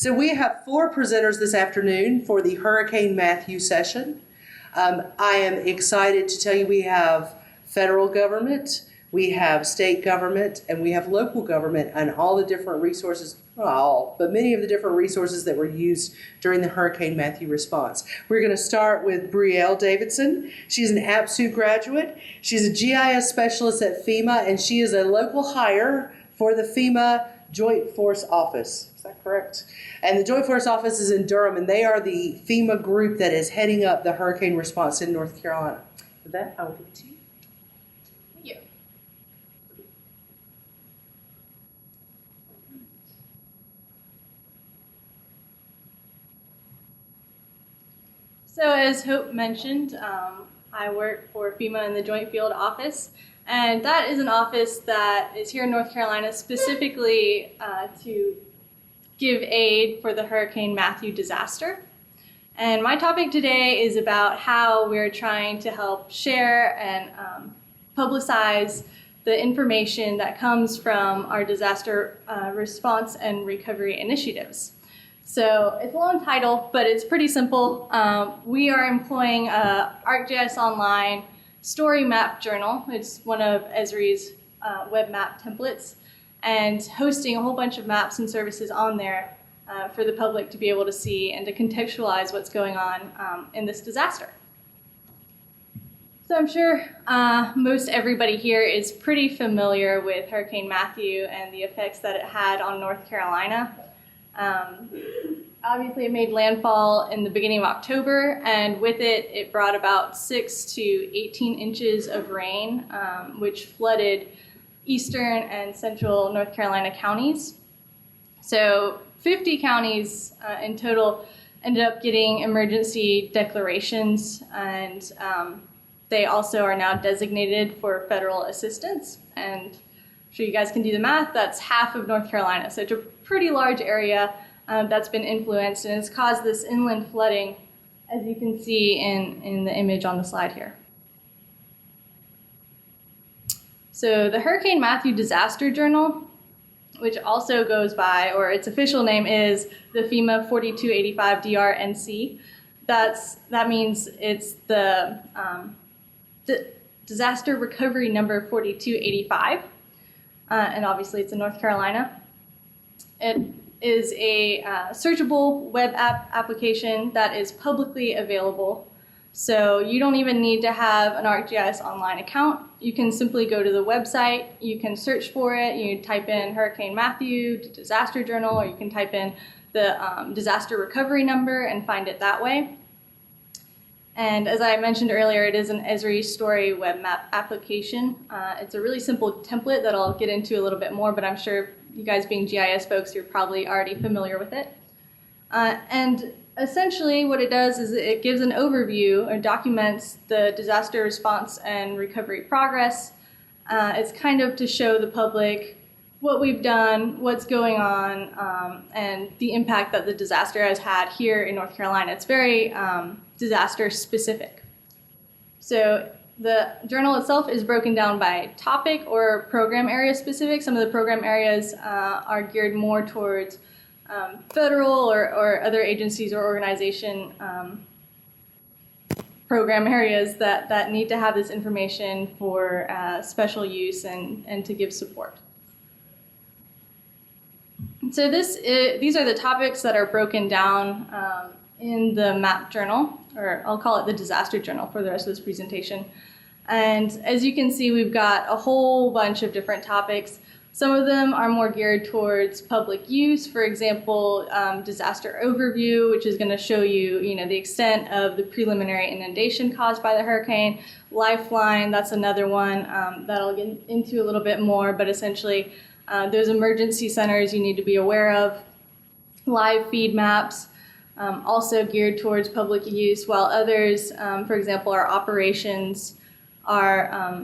So we have 4 presenters this afternoon for the Hurricane Matthew session. I am excited to tell you we have federal government, we have state government, and we have local government, and all the different resources, not all, but many of the different resources that were used during the Hurricane Matthew response. We're going to start with Brielle Davidson. She's an APSU graduate. She's a GIS specialist at FEMA, and she is a local hire for the FEMA Joint Force Office. Is that correct? And the Joint Force Office is in Durham, and they are the FEMA group that is heading up the hurricane response in North Carolina. With that, I will give it to you. Thank you. So as Hope mentioned, I work for FEMA in the Joint Field Office, and that is an office that is here in North Carolina specifically to give aid for the Hurricane Matthew disaster. And my topic today is about how we're trying to help share and publicize the information that comes from our disaster response and recovery initiatives. So it's a long title, but it's pretty simple. We are employing ArcGIS Online Story Map Journal. It's one of Esri's web map templates, and hosting a whole bunch of maps and services on there for the public to be able to see and to contextualize what's going on in this disaster. So I'm sure most everybody here is pretty familiar with Hurricane Matthew and the effects that it had on North Carolina. Obviously, it made landfall in the beginning of October, and with it, it brought about 6 to 18 inches of rain, which flooded eastern and central North Carolina counties. So 50 counties in total ended up getting emergency declarations, and they also are now designated for federal assistance. And I'm sure you guys can do the math. That's half of North Carolina. So it's a pretty large area that's been influenced, and it's caused this inland flooding, as you can see in the image on the slide here. So the Hurricane Matthew Disaster Journal, which also goes by, or its official name is the FEMA 4285 DRNC. That means it's the disaster recovery number 4285, and obviously it's in North Carolina. It is a searchable web application that is publicly available. So you don't even need to have an ArcGIS Online account. You can simply go to the website, you can search for it, you type in Hurricane Matthew, Disaster Journal, or you can type in the disaster recovery number and find it that way. And as I mentioned earlier, it is an Esri story web map application. It's a really simple template that I'll get into a little bit more, but I'm sure you guys being GIS folks, you're probably already familiar with it. And essentially what it does is it gives an overview or documents the disaster response and recovery progress. It's kind of to show the public what we've done, what's going on, and the impact that the disaster has had here in North Carolina. It's very disaster specific. So the journal itself is broken down by topic or program area specific. Some of the program areas are geared more towards federal or other agencies or organization program areas that need to have this information for special use and to give support. So these are the topics that are broken down in the MAP journal, or I'll call it the disaster journal for the rest of this presentation. And as you can see, we've got a whole bunch of different topics. Some of them are more geared towards public use. For example, disaster overview, which is going to show you, the extent of the preliminary inundation caused by the hurricane. Lifeline, that's another one that I'll get into a little bit more, but essentially those emergency centers you need to be aware of. Live feed maps, also geared towards public use, while others, for example, our operations are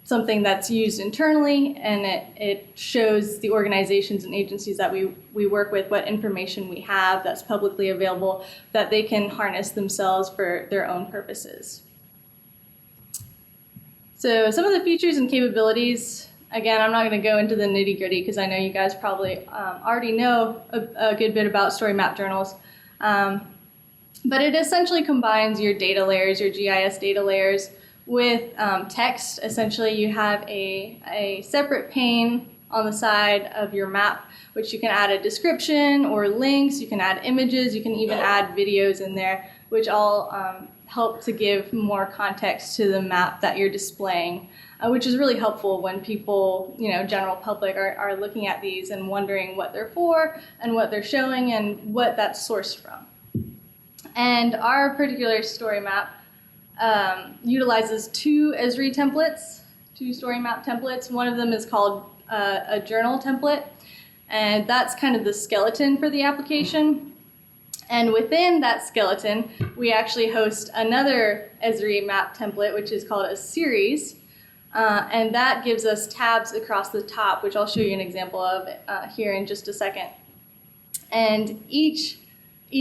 something that's used internally, and it shows the organizations and agencies that we work with what information we have that's publicly available that they can harness themselves for their own purposes. So some of the features and capabilities Again, I'm not going to go into the nitty-gritty because I know you guys probably already know a good bit about story map journals. But it essentially combines your data layers, your GIS data layers, with text. Essentially, you have a separate pane on the side of your map, which you can add a description or links, you can add images, you can even add videos in there, which all help to give more context to the map that you're displaying, which is really helpful when people, general public are looking at these and wondering what they're for and what they're showing and what that's sourced from. And our particular story map utilizes two Esri templates, two story map templates. One of them is called a journal template, and that's kind of the skeleton for the application. And within that skeleton, we actually host another Esri map template, which is called a series. And that gives us tabs across the top, which I'll show you an example of here in just a second. And each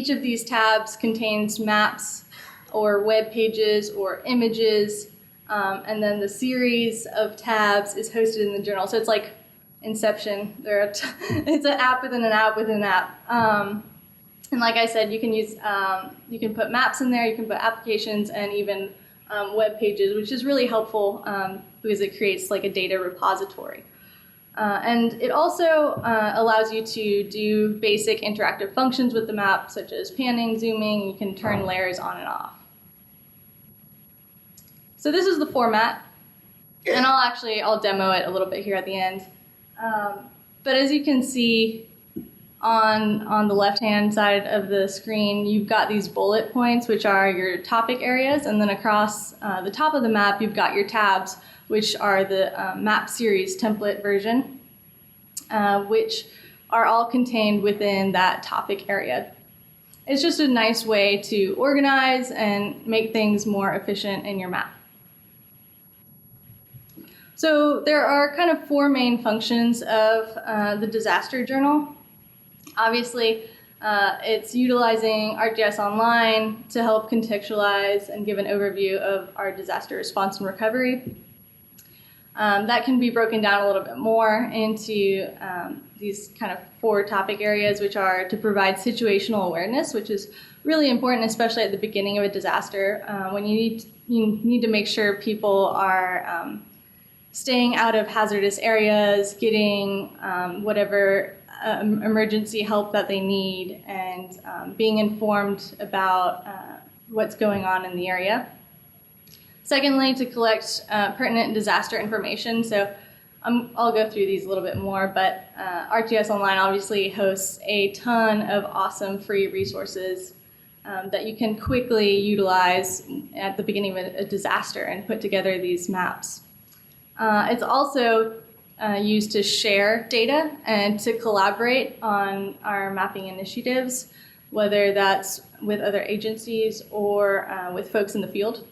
of these tabs contains maps or web pages or images, and then the series of tabs is hosted in the journal. So it's like Inception. It's an app within an app within an app. And like I said, you can put maps in there, you can put applications, and even web pages, which is really helpful because it creates like a data repository. And it also allows you to do basic interactive functions with the map, such as panning, zooming. You can turn layers on and off. So this is the format, and I'll demo it a little bit here at the end. But as you can see on the left-hand side of the screen, you've got these bullet points, which are your topic areas, and then across the top of the map, you've got your tabs, which are the map series template version, which are all contained within that topic area. It's just a nice way to organize and make things more efficient in your map. So there are kind of four main functions of the disaster journal. Obviously, it's utilizing ArcGIS Online to help contextualize and give an overview of our disaster response and recovery. That can be broken down a little bit more into these kind of four topic areas, which are to provide situational awareness, which is really important, especially at the beginning of a disaster, when you need to make sure people are staying out of hazardous areas, getting whatever emergency help that they need, and being informed about what's going on in the area. Secondly, to collect pertinent disaster information. So I'll go through these a little bit more, but ArcGIS Online obviously hosts a ton of awesome free resources that you can quickly utilize at the beginning of a disaster and put together these maps. It's also used to share data and to collaborate on our mapping initiatives, whether that's with other agencies or with folks in the field.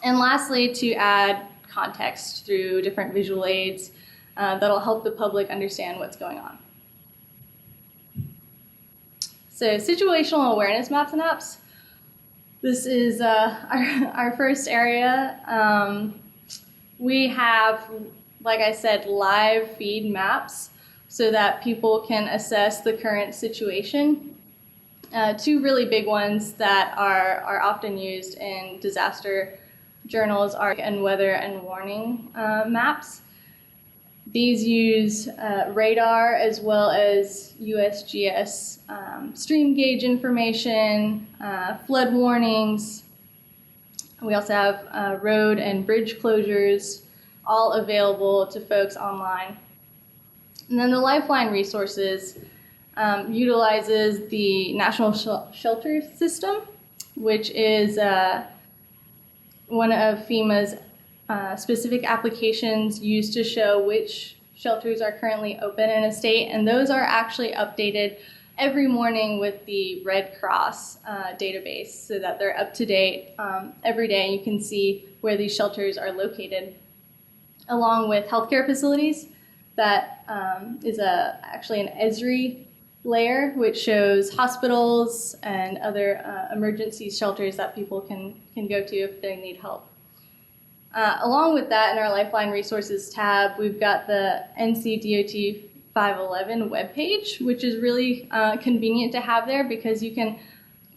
And lastly, to add context through different visual aids that'll help the public understand what's going on. So situational awareness maps and apps. This is our first area. We have, like I said, live feed maps so that people can assess the current situation. Two really big ones that are often used in disaster journals are and weather and warning maps. These use radar as well as USGS stream gauge information, flood warnings. We also have road and bridge closures, all available to folks online. And then the Lifeline resources utilizes the National Shelter System, which is one of FEMA's specific applications used to show which shelters are currently open in a state, and those are actually updated every morning with the Red Cross database so that they're up to date every day. You can see where these shelters are located, along with healthcare facilities. That is actually an Esri layer, which shows hospitals and other emergency shelters that people can go to if they need help. Along with that, in our Lifeline Resources tab, we've got the NCDOT 511 webpage, which is really convenient to have there because you can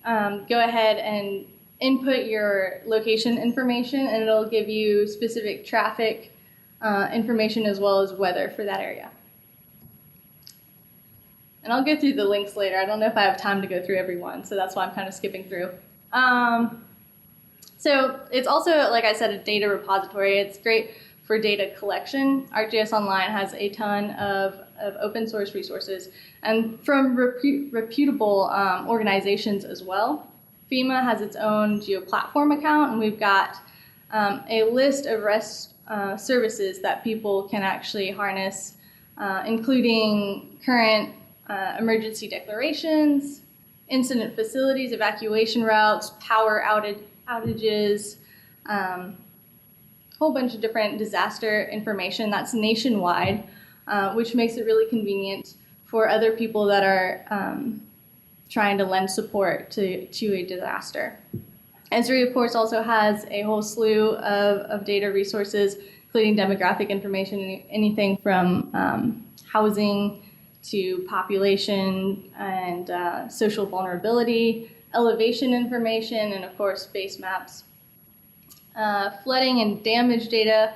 go ahead and input your location information, and it'll give you specific traffic information as well as weather for that area. And I'll go through the links later. I don't know if I have time to go through every one, so that's why I'm kind of skipping through. So it's also, like I said, a data repository. It's great for data collection. ArcGIS Online has a ton of open source resources and from reputable organizations as well. FEMA has its own GeoPlatform account, and we've got a list of REST services that people can actually harness, including current emergency declarations, incident facilities, evacuation routes, power outages, a whole bunch of different disaster information that's nationwide, which makes it really convenient for other people that are trying to lend support to a disaster. Esri, of course, also has a whole slew of data resources, including demographic information, anything from housing to population and social vulnerability, elevation information, and of course, base maps. Flooding and damage data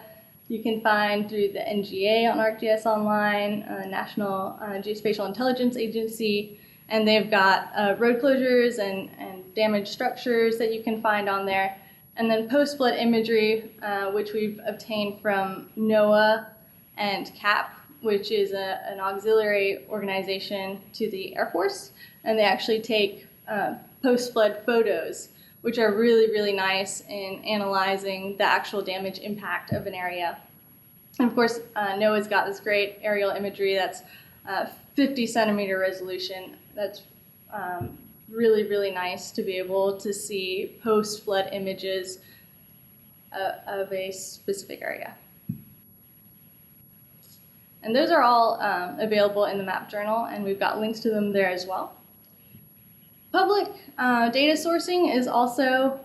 you can find through the NGA on ArcGIS Online, National Geospatial Intelligence Agency, and they've got road closures and damaged structures that you can find on there. And then post-flood imagery, which we've obtained from NOAA and CAP, which is an auxiliary organization to the Air Force. And they actually take post-flood photos, which are really, really nice in analyzing the actual damage impact of an area. And of course, NOAA's got this great aerial imagery that's 50 centimeter resolution. That's really, really nice to be able to see post-flood images of a specific area. And those are all available in the map journal, and we've got links to them there as well. Public data sourcing is also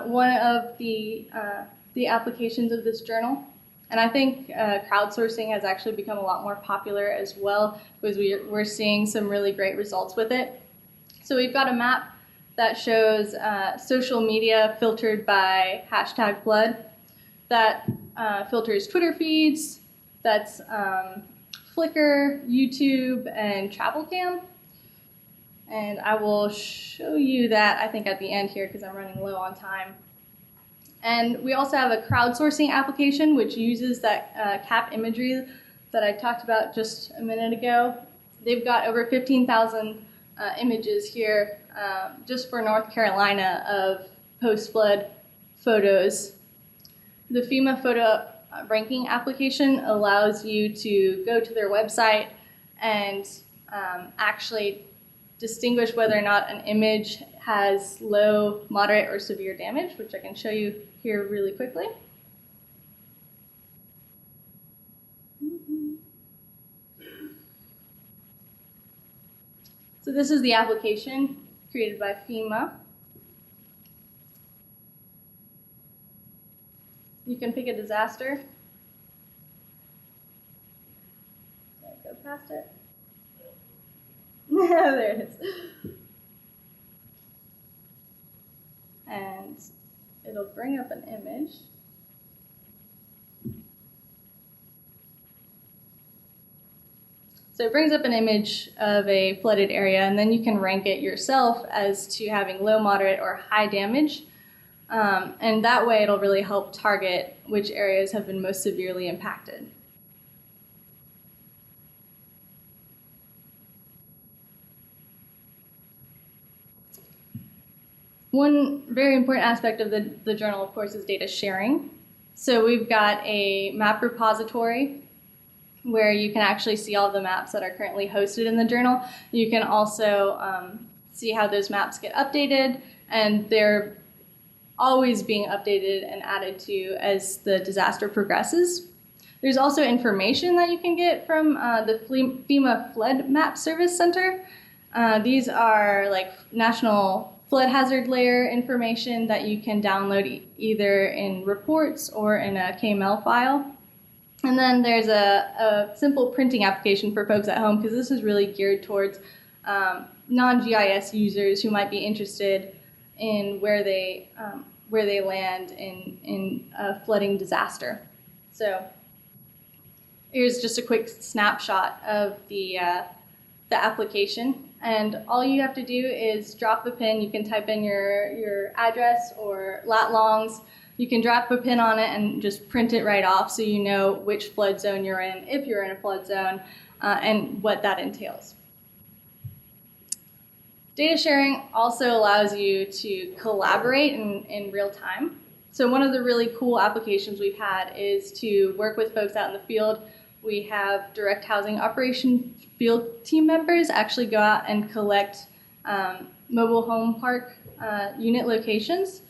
one of the applications of this journal. And I think crowdsourcing has actually become a lot more popular as well, because we're seeing some really great results with it. So we've got a map that shows social media filtered by #flood, that filters Twitter feeds, that's Flickr, YouTube, and TravelCam. And I will show you that, I think, at the end here because I'm running low on time. And we also have a crowdsourcing application which uses that CAP imagery that I talked about just a minute ago. They've got over 15,000 images here just for North Carolina of post-flood photos. The FEMA photo ranking application allows you to go to their website and actually distinguish whether or not an image has low, moderate, or severe damage, which I can show you here really quickly. So this is the application created by FEMA. You can pick a disaster. Did I go past it? There it is. And it'll bring up an image. So it brings up an image of a flooded area, and then you can rank it yourself as to having low, moderate, or high damage. And that way it'll really help target which areas have been most severely impacted. One very important aspect of the journal, of course, is data sharing. So we've got a map repository where you can actually see all the maps that are currently hosted in the journal. You can also see how those maps get updated, and they're always being updated and added to as the disaster progresses. There's also information that you can get from the FEMA Flood Map Service Center. These are like national flood hazard layer information that you can download either in reports or in a KML file. And then there's a simple printing application for folks at home, because this is really geared towards non-GIS users who might be interested in where they land in a flooding disaster. So here's just a quick snapshot of the application, and all you have to do is drop a pin. You can type in your address or lat longs. You can drop a pin on it and just print it right off, so you know which flood zone you're in, if you're in a flood zone, and what that entails. Data sharing also allows you to collaborate in real time. So one of the really cool applications we've had is to work with folks out in the field. We have direct housing operation field team members actually go out and collect mobile home park unit locations.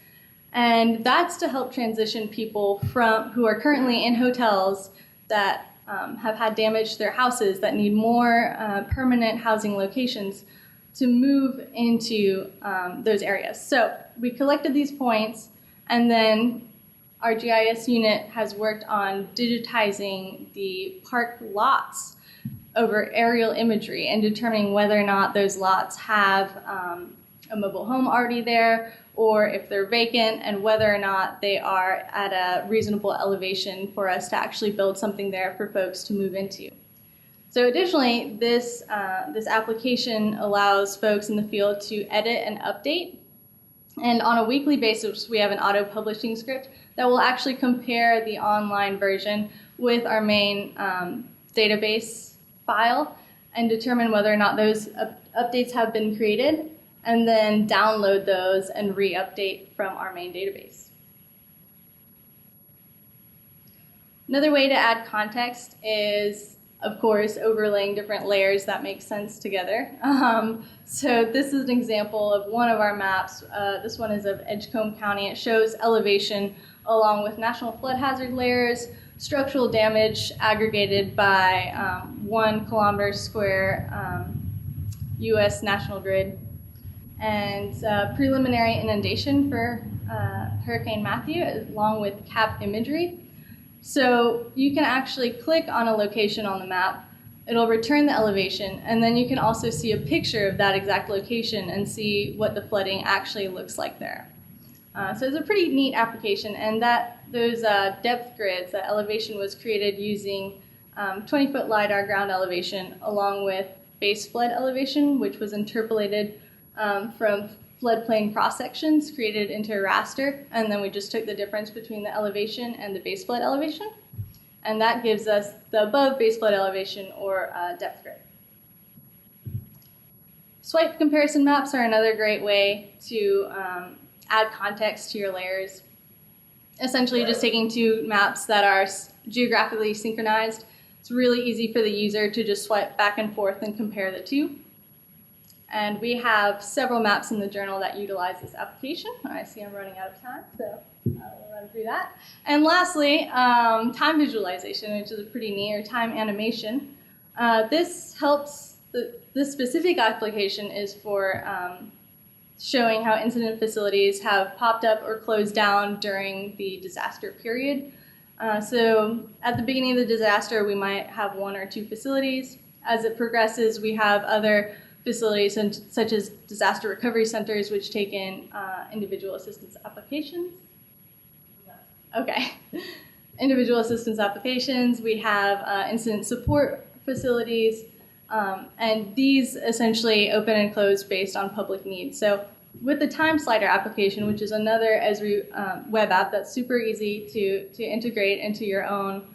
And that's to help transition people who are currently in hotels that have had damage to their houses, that need more permanent housing locations, to move into those areas. So we collected these points, and then our GIS unit has worked on digitizing the park lots over aerial imagery and determining whether or not those lots have a mobile home already there, or if they're vacant, and whether or not they are at a reasonable elevation for us to actually build something there for folks to move into. So additionally, this application allows folks in the field to edit and update. And on a weekly basis, we have an auto-publishing script that will actually compare the online version with our main database file and determine whether or not those updates have been created, and then download those and re-update from our main database. Another way to add context is, of course, overlaying different layers that make sense together. So this is an example of one of our maps. This one is of Edgecombe County. It shows elevation along with national flood hazard layers, structural damage aggregated by 1 kilometer square U.S. national grid, and preliminary inundation for Hurricane Matthew, along with CAP imagery. So you can actually click on a location on the map, it'll return the elevation, and then you can also see a picture of that exact location and see what the flooding actually looks like there. So it's a pretty neat application, and those depth grids, that elevation was created using 20-foot LiDAR ground elevation along with base flood elevation, which was interpolated from floodplain cross-sections created into a raster, and then we just took the difference between the elevation and the base flood elevation, and that gives us the above base flood elevation or depth grid. Swipe comparison maps are another great way to add context to your layers. Essentially just taking two maps that are geographically synchronized. It's really easy for the user to just swipe back and forth and compare the two. And we have several maps in the journal that utilize this application. I see I'm running out of time, so I'll run through that. And lastly, time visualization, which is a pretty neat, or time animation. This helps, this specific application is for showing how incident facilities have popped up or closed down during the disaster period. So at the beginning of the disaster, we might have 1 or 2 facilities. As it progresses, we have other facilities such as disaster recovery centers, which take in individual assistance applications. Okay. Individual assistance applications. We have incident support facilities, and these essentially open and close based on public needs. So with the time slider application, which is another Esri web app that's super easy to integrate into your own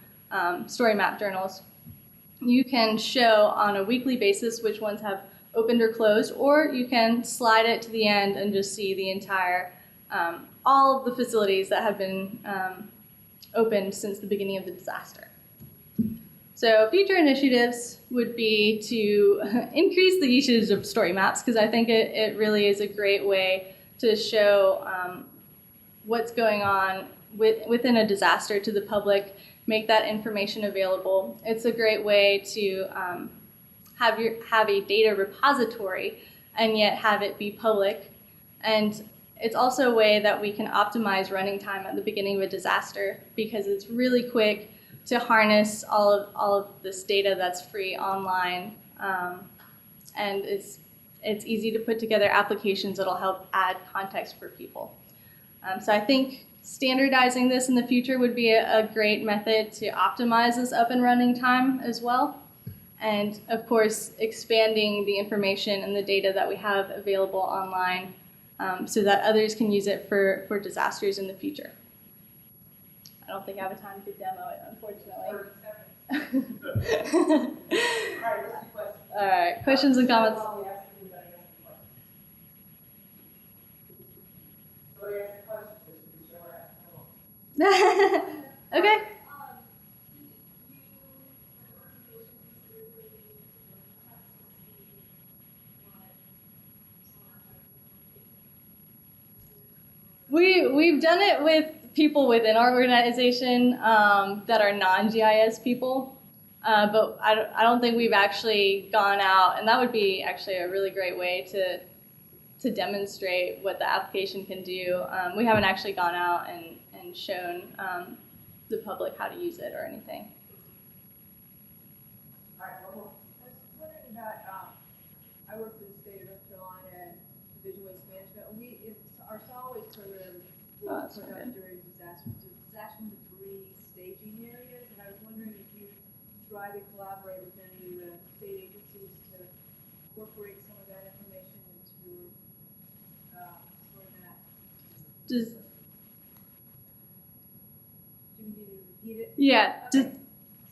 story map journals, you can show on a weekly basis which ones have opened or closed, or you can slide it to the end and just see the entire, all of the facilities that have been opened since the beginning of the disaster. So future initiatives would be to increase the usage of story maps, because I think it really is a great way to show what's going on within a disaster to the public, make that information available. It's a great way to have a data repository and yet have it be public. And it's also a way that we can optimize running time at the beginning of a disaster, because it's really quick to harness all of this data that's free online, and it's easy to put together applications that'll help add context for people. So I think standardizing this in the future would be a great method to optimize this up and running time as well. And of course, expanding the information and the data that we have available online, so that others can use it for disasters in the future. I don't think I have time to demo it, unfortunately. All right, questions and comments? Okay. We've done it with people within our organization that are non-GIS people, but I don't think we've actually gone out, and that would be actually a really great way to demonstrate what the application can do. We haven't actually gone out and shown the public how to use it or anything. All right, one more. I was wondering about, I work for the state of North Carolina Division of Waste Management. Our solid waste program was put out during disaster debris staging areas, and I was wondering if you try to collaborate with any state agencies to incorporate some of that information into your format. Do you need to repeat it? Yeah. Okay.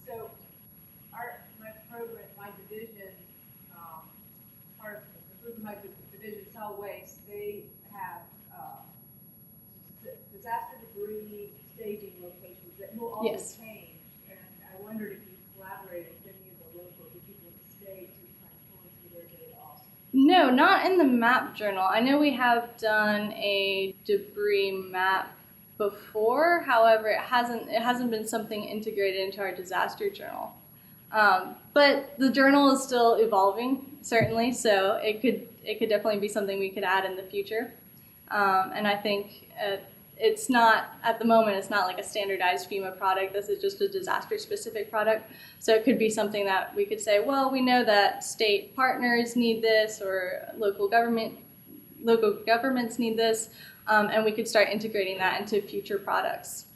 So my division, part of the group of my division, solid waste, they have disaster debris staging locations that will always change. And I wondered if you collaborated with any of the local people in the state to kind of pull into their data also. No, not in the map journal. I know we have done a debris map before. However, it hasn't been something integrated into our disaster journal. But the journal is still evolving, certainly. So it could definitely be something we could add in the future. And I think it's not, at the moment, it's not like a standardized FEMA product. This is just a disaster-specific product. So it could be something that we could say, well, we know that state partners need this, or local governments need this, and we could start integrating that into future products.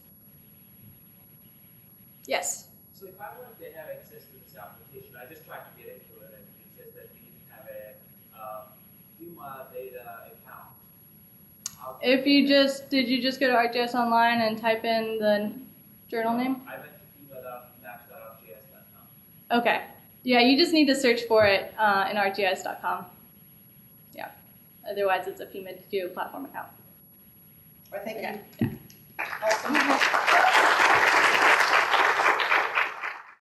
Yes? So if I wanted to have access to this application, I just tried to get into it, and it says that you have a FEMA data account. If you did you just go to ArcGIS Online and type in the journal name? I went to FEMA.maps.arcgis.com. Okay. Yeah, you just need to search for it in arcgis.com. Yeah. Otherwise, it's a FEMA Geo platform account. I think Yeah.